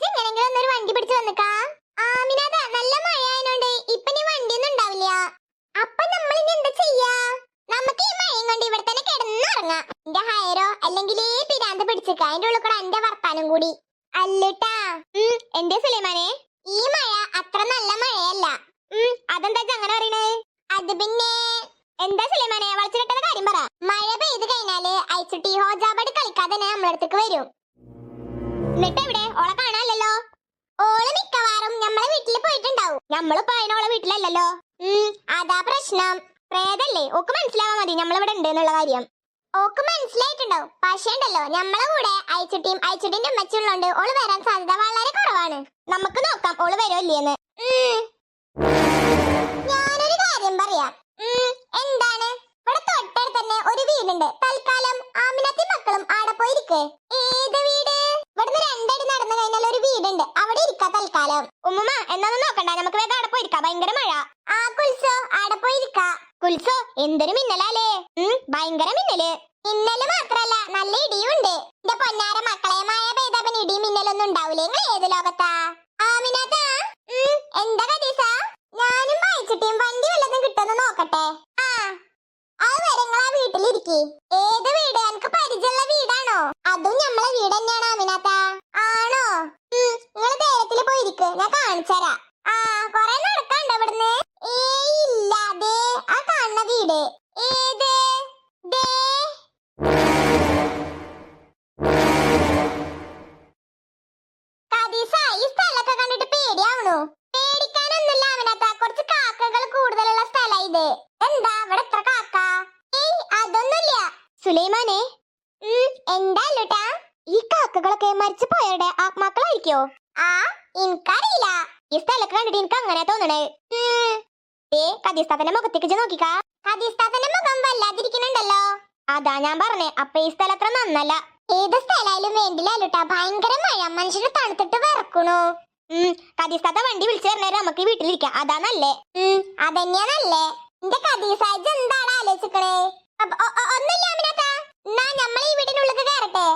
ഇങ്ങനെങ്കിലും ഒന്നൊരു വണ്ടി പിടിച്ചു വന്നിക്കാ. ആമിനാഥ, നല്ല മഴ ആയതുകൊണ്ട് ഇപ്പൊ നീ വണ്ടിയൊന്നും ഉണ്ടാവില്ല. അപ്പൊ നമ്മൾ ഇനി എന്താ ചെയ്യാ? നമുക്ക് ഈ മഴയും കൊണ്ട് ഇവിടെ തന്നെ കിടന്നുറങ്ങാം. എന്റെ ഹയറോ അല്ലെങ്കിൽ ഈ പിരാന്ത് പിടിച്ചിക്ക. അതിന്റെ ഉള്ളിൽ കൂടെ എന്റെ വർത്താനം കൂടി അല്ലട്ടാ. എന്റെ സുലൈമാനെ, ഈ മഴ അത്ര നല്ല മഴയല്ല. അതെന്താ അങ്ങനെ പറയണേ? അത് പിന്നെ എന്താ സുലൈമാനെ, വളച്ചിട്ട കാര്യം പറ. മഴ പെയ്ത് കഴിഞ്ഞാല് ഐസുട്ടി ഹോജാബടി കളിക്കാതെ നമ്മളടുത്തേക്ക് വരും. എന്നിട്ട് എവിടെ? ഓളെ കാണാനല്ലോ. ഓള് മിക്കവാറും നമ്മളെ വീട്ടിൽ പോയിട്ടുണ്ടാവും. നമ്മളിപ്പോ അതിനോളെ വീട്ടിലല്ലോ. അതാ പ്രശ്നം. പ്രേതല്ലേ, ഓക്ക് മനസ്സിലാവാൻ മതി നമ്മളിവിടെ ഉണ്ട് എന്നുള്ള കാര്യം. ഓക്ക് മനസ്സിലായിട്ടുണ്ടാവും. പക്ഷേ ഉണ്ടല്ലോ, നമ്മളെ കൂടെ ഐച്ചുട്ടിയും ഐച്ചുട്ടിന്റെ ഉമ്മച്ചുള്ളോണ്ട് ഓള് വരാൻ സാധ്യത വളരെ കുറവാണ്. നമുക്ക് നോക്കാം ഓള് വരുമോ ഇല്ലേന്ന്. ഞാനൊരു കാര്യം പറയാം. എന്താണ്? ഇവിടെ തൊട്ടടുത്ത് തന്നെ ഒരു വീടുണ്ട്. തൽക്കാലം ആമിനത്തി മക്കളും ആടെ പോയിരിക്കേ. ഏത് വീട്? ഇവിടുന്ന് 2 അടി നടന്നു കഴിഞ്ഞാൽ ഒരു വീടുണ്ട്, അവിടെ ഇരിക്കാ തൽക്കാലം. ഉമ്മുമ്മ, എന്നാന്നും നോക്കണ്ട, നമുക്ക് വേഗം ആടെ പോയിരിക്കാം. ഭയങ്കര മഴ. ആ കുൽസോ, ആടെ പോയിരിക്കാ. കുൽസോ, എന്തൊരു മിന്നലാലേ. ഭയങ്കര മിന്നല്. മിന്നല് മാത്രല്ല, നല്ല ഇടിയുണ്ട്. എന്റെ പൊന്നാര മക്കളെ, മഴ പെയ്താ പിന്നെ ഇടി മിന്നലൊന്നും ഉണ്ടാവൂലേ. നിങ്ങൾ ഏത് ലോകത്താ? ആമിനാഥ, എന്താ കദീസ? ഞാനും വായിച്ചിട്ടേയും വണ്ടി വല്ലതും കിട്ടുമെന്ന് നോക്കട്ടെ. അത് വരെ നിങ്ങൾ ആ വീട്ടിലിരിക്കി. ഏത് വീട്? എനിക്ക് പരിചയമുള്ള വീടാണോ? അതും നമ്മളെ വീട് തന്നെയാണോ ആമിനാഥ? ആണോ? നിങ്ങൾ ധൈര്യത്തിൽ പോയിരിക്ക്, ഞാൻ കാണിച്ചരാ. കൊറേ നടക്കാണ്ടോ ഇവിടുന്ന്? ഇല്ല, ദേ ആ കാണുന്ന വീട്. ഏത്? ദേ കദീസ, ഈ സ്ഥലമൊക്കെ കണ്ടിട്ട് പേടിയാവണു. പേടിക്കാനൊന്നുമില്ല ആമിനാഥ, കുറച്ച് കാക്കകൾ കൂടുതലുള്ള സ്ഥലാ ഇത്. എന്താ ഇവിടെ എത്ര കാക്ക? അതൊന്നുമില്ല സുലൈമാനെ. എന്താ ലുട്ടാ? ഈ കാക്കകളൊക്കെ മരിച്ചു പോയവരുടെ ആത്മാക്കളായിരിക്കോ? എനിക്കറിയില്ല. ഈ സ്ഥലമൊക്കെ കണ്ടിട്ട് എനിക്ക് അങ്ങനെ തോന്നണേ. കദീസ്താത്തന്റെ മുഖത്തേക്ക് നോക്കിക്കാ. കദീസ്താത്തന്റെ മുഖം വല്ലാതിരിക്കണുണ്ടല്ലോ. അതാ ഞാൻ പറഞ്ഞേ, അപ്പൊ ഈ സ്ഥലം അത്ര നന്നല്ല. ഏത് സ്ഥലമായാലും വേണ്ടില്ല ലുട്ടാ, ഭയങ്കര മഴ, മനുഷ്യന് തണുത്തിട്ട് വിറക്കണു. കദീസ്താത്ത വണ്ടി വിളിച്ചു തരണേരം നമുക്ക് ഈ വീട്ടിലിരിക്കാം. അതാ നല്ലേ. അതന്നെയാ നല്ലേ. എന്റെ കദീസാജ് എന്താണ് ആലോചിക്കണേ? ഒന്നുമില്ല ആമിനാഥ. എന്നാ നമ്മൾ ഈ വീടിനുള്ളിൽ കയറട്ടെ.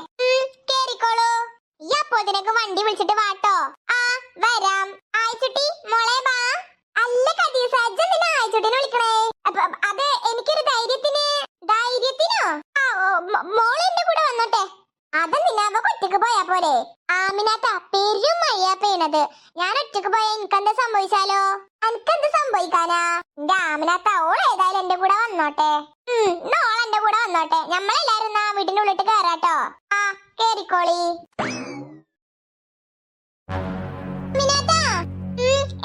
കേറിക്കോളൂ. ഈ അപ്പോതിനൊക്കെ വണ്ടി വിളിച്ചിട്ട് വാട്ടോ. വരാം. ആയിച്ചുട്ടി മോളെ വാ. അല്ല കദീസാജ് എന്തിനാ ആയിച്ചുട്ടിനെ വിളിക്കണേ? അത് എനിക്കൊരു ധൈര്യത്തിനോ? മോള് എന്റെ കൂടെ വന്നോട്ടെ. അതെന്തിനാ? ഒറ്റക്ക് പോയാ പോരെ? ആമിനാഥ, പെരും മഴയാ പെയ്യണത്. ഞാൻ ഒറ്റക്ക് പോയാ എനിക്കെന്താ സംഭവിച്ചാലോ? എനിക്കെന്ത് സംഭവിക്കാനാ? എന്റെ ആമിനാഥ, ഓൾ ഏതായാലും എന്റെ കൂടെ വന്നോട്ടെ. ഓൾ എന്റെ കൂടെ വന്നോട്ടെ. നമ്മളെല്ലാരും വീടിന്റെ ഉള്ളിട്ട് കയറാട്ടോ. കേറിക്കോളി.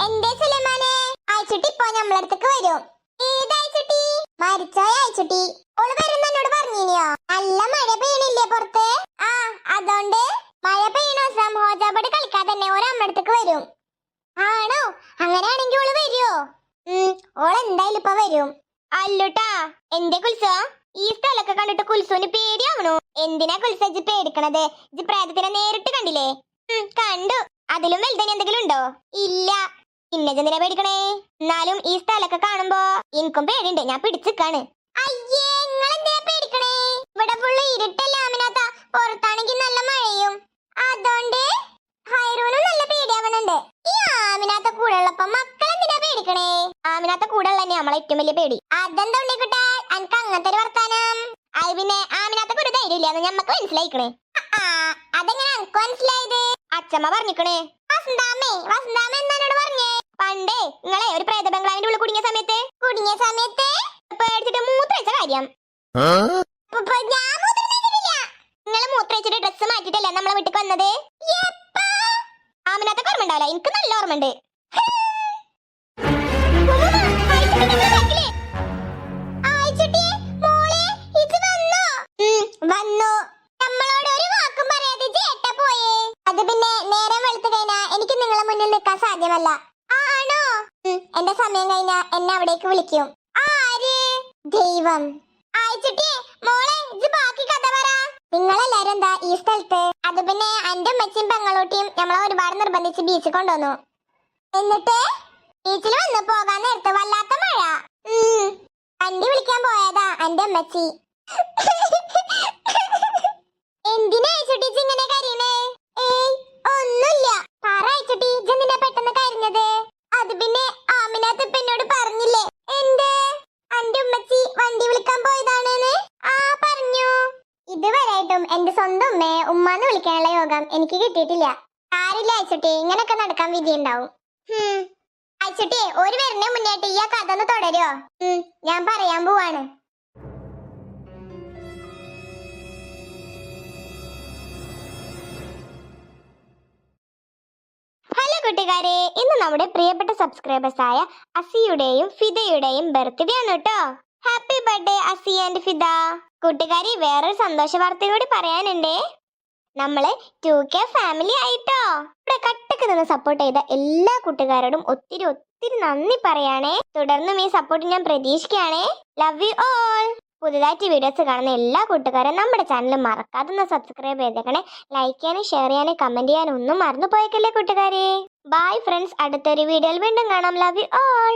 എന്തേ സുലൈമാനെ? അയച്ചുട്ടി ഇപ്പൊ നമ്മളടുത്തേക്ക് വരും. ഏത് അയച്ചുട്ടി? മരിച്ചോയ അയച്ചുട്ടി. ഓള് വരുന്ന എന്നോട് പറഞ്ഞിനിയോ? നല്ല മഴ പെയ്യണില്ലേ പുറത്ത്? അതുകൊണ്ട് മഴ പെയ്യണ ദിവസം ഹോജാബടി കളിക്കാതെ തന്നെ ഓരോ അമ്മടുത്തേക്ക് വരും. ആണോ? അങ്ങനെയാണെങ്കിൽ ഓള് വരുവോ? ഓൾ എന്തായാലും ഇപ്പൊ വരും. അല്ലുട്ടാ, എന്റെ കുൽസോ, ഈ സ്ഥലമൊക്കെ കണ്ടിട്ട് കുൽസോന് പേടിയാവണു. എന്തിനാ കുൽസജ് പേടിക്കണത്? ഇജ് പ്രേതത്തിനെ നേരിട്ട് കണ്ടില്ലേ? കണ്ടു. അതിലും വലുതിന് എന്തെങ്കിലും ഉണ്ടോ? ഇല്ല. പിന്നെ എന്തിനാ പേടിക്കണേ? എന്നാലും ഈ സ്ഥലമൊക്കെ കാണുമ്പോ എനിക്കും പേടിയുണ്ട്. ഞാൻ പിടിച്ചിക്കാണ്. അയ്യേ, നിങ്ങളെന്തിനാ പേടിക്കണേ? ഇവിടെ ഫുള്ള് ഇരുട്ടല്ല ആമിനാഥ, പുറത്താണെങ്കിൽ നല്ല മഴയും. അതുകൊണ്ട് ഹൈറൂനും നല്ല പേടിയാവണുണ്ട്. ഈ ആമിനാഥ കൂടെ ഉള്ളപ്പോ മക്കളെന്തിനാ പേടിക്കണേ? ആമിനാഥ കൂടെ ഉള്ള നമ്മളെ ഏറ്റവും വലിയ പേടി. അതെന്താ ഉണ്ണിക്കുട്ടാ എനിക്ക് അങ്ങനത്തെ ഒരു വർത്താനം? അത് പിന്നെ ആമിനാഥക്ക് ഒരു ധൈര്യം ഇല്ലാന്ന് ഞമ്മക്ക് മനസ്സിലായിക്കണേ. അതെങ്ങനെ എനിക്ക് മനസ്സിലായത്? അച്ഛമ്മ പറഞ്ഞിക്കണേ. വസന്താമേ എന്നോട് പറഞ്ഞേ. പണ്ടേ നിങ്ങളെ ഒരു പ്രേത ബംഗ്ലാവിന്റെ ഉള്ളിൽ കുടുങ്ങിയ സമയത്ത് പേടിച്ചിട്ട് മൂത്രയിച്ച കാര്യം. ഞാൻ നിങ്ങള് മൂത്രയിച്ചിട്ട് ഡ്രസ് മാറ്റിട്ടല്ലേ നമ്മളെ വീട്ടിൽ വന്നത്? ആമിനാഥക്ക് ഓർമ്മ ഉണ്ടാവില്ല, എനിക്ക് നല്ല ഓർമ്മ ഉണ്ട്. വന്നു. നമ്മളോട് ഒരു വാക്കും പറയാതെ ചേട്ട പോയേ. അത് പിന്നെ നേരം വെളുത്തു കഴിഞ്ഞാ എനിക്ക് നിങ്ങളെ മുന്നിൽ നിൽക്കാൻ സാധ്യമല്ല. ആണോ? എന്റെ സമയം കഴിഞ്ഞാ എന്നെ അവിടേക്ക് വിളിക്കും. ആര്? ദൈവം. ആയിച്ചുട്ടിയെ മോളെ, ഇത് ബാക്കി കഥ പറ. നിങ്ങളെല്ലാരും എന്താ ഈ സ്ഥലത്ത്? അത് പിന്നെ എന്റെ അമ്മച്ചിയും പെങ്ങളൂട്ടിയും നമ്മളെ ഒരുപാട് നിർബന്ധിച്ച് ബീച്ചിൽ കൊണ്ടുവന്നു. എന്നിട്ട് ബീച്ചിൽ വന്ന് പോകാൻ നേരത്ത് വല്ലാത്ത മഴ. വണ്ടി വിളിക്കാൻ പോയതാ എന്റെ അമ്മച്ചി. എന്തിനാ ആയിച്ചുട്ടി ഇങ്ങനെ കരയണേ? ഏയ് ഒന്നുമില്ല. പറ അയച്ചുട്ടി, ഇജ്ജെന്തിനാ പെട്ടെന്ന് കരഞ്ഞത്? അത് പിന്നെ ആമിനാത്ത് ഇപ്പൊ എന്നോട് പറഞ്ഞില്ലേ? എന്ത്? അന്റെ ഉമ്മച്ചി വണ്ടി വിളിക്കാൻ പോയതാണെന്ന്? ആ പറഞ്ഞു. ഇതുവരെയായിട്ടും എന്റെ സ്വന്തം ഉമ്മയെ ഉമ്മാന്ന് വിളിക്കാനുള്ള യോഗം എനിക്ക് കിട്ടിയിട്ടില്ല. ആരില്ല അയച്ചുട്ടി, ഇങ്ങനൊക്കെ നടക്കാൻ വിധിയുണ്ടാവും. അയച്ചുട്ടി, ഒരു വരുന്നേ മുന്നേറ്റ് ഈ ആ കഥ ഒന്ന് തുടരുമോ? ഞാൻ പറയാൻ പോവാണ്. ഹലോ കൂട്ടുകാരെ, ഇന്ന് നമ്മുടെ പ്രിയപ്പെട്ട സബ്സ്ക്രൈബേഴ്സ് ആയ അസിയുടെയും ഫിദയുടെയും ബർത്ത്ഡേ ആണ് കേട്ടോ. ഹാപ്പി ബർത്ത്ഡേ അസി ആൻഡ് ഫിദ. കൂട്ടുകാരി, വേറൊരു സന്തോഷ വാർത്ത കൂടി പറയാനുണ്ടേ. നമ്മള് 2K ഫാമിലി ആയിട്ടോ. ഇവിടെ കട്ടക്ക് നിന്ന് സപ്പോർട്ട് ചെയ്ത എല്ലാ കൂട്ടുകാരോടും ഒത്തിരി ഒത്തിരി നന്ദി പറയാണേ. തുടർന്നും ഈ സപ്പോർട്ട് ഞാൻ പ്രതീക്ഷിക്കുകയാണേ. Love you all. പുതുതായിട്ട് വീഡിയോസ് കാണുന്ന എല്ലാ കൂട്ടുകാരും നമ്മുടെ ചാനൽ മറക്കാതെ സബ്സ്ക്രൈബ് ചെയ്തേക്കണേ. ലൈക്ക് ചെയ്യാനും ഷെയർ ചെയ്യാനും കമന്റ് ചെയ്യാനും ഒന്നും മറന്നു പോയേക്കല്ലേ കൂട്ടുകാരെ. ബൈ ഫ്രണ്ട്സ്, അടുത്തൊരു വീഡിയോയിൽ വീണ്ടും കാണാം. Love you all.